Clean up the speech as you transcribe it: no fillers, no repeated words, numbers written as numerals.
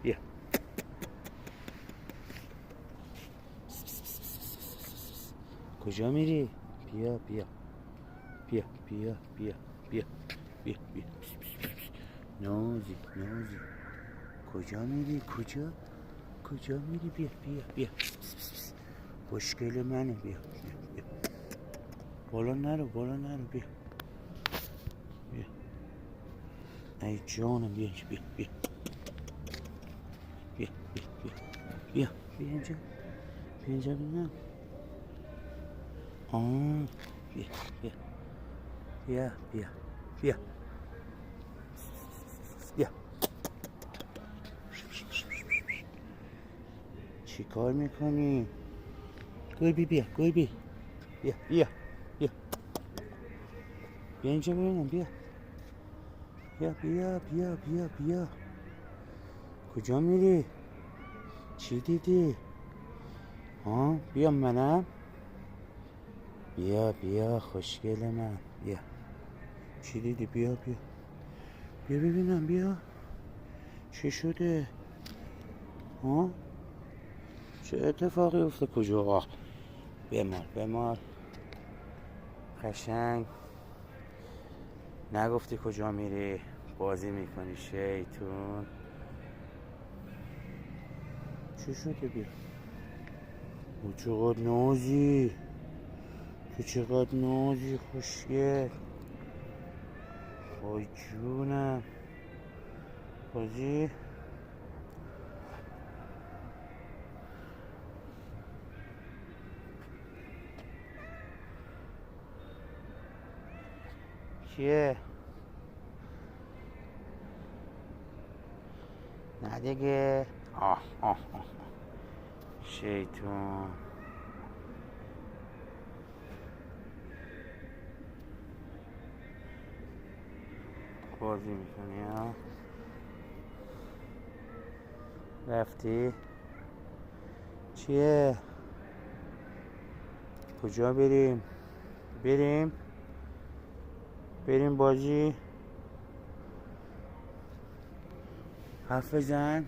بیا. کجا میری؟ بیا بیا بیا بیا بیا بیا بیا بیا. نازی نازی کجا میری؟ کجا میری؟ بیا بیا بیا. خوشگل منه. بیا بیا بیا. بالا نرو بیا بیا. ای جانم بیا بیا بیا بیا بیا بیا بیا بیا اینجا. بیا اینجا ببینم. بیا بیا بیا بیا بیا بیا. چی کار میکنی؟ گربی بیا گربی بیا بیا بیا بیا اینجا ببینم. بیا بیا بیا بیا بیا بیا. کجا میری؟ چی دیدی؟ بیا منم. بیا بیا خوشگل من. بیا. چی دیدی؟ بیا بیا بیا ببینم. بیا چی شده؟ چه اتفاقی افتاد؟ کجا؟ بمال قشنگ. نگفتی کجا میری؟ بازی میکنی شیطون. چی شده؟ بیا. او چقدر نازی. تو چقدر نازی خوشگل. وای جونم. بازی کیه؟ نه دیگه. شیطون. بازی میکنی ها؟ رفتی؟ چیه؟ کجا بریم؟ بریم بازی. حرف بزن.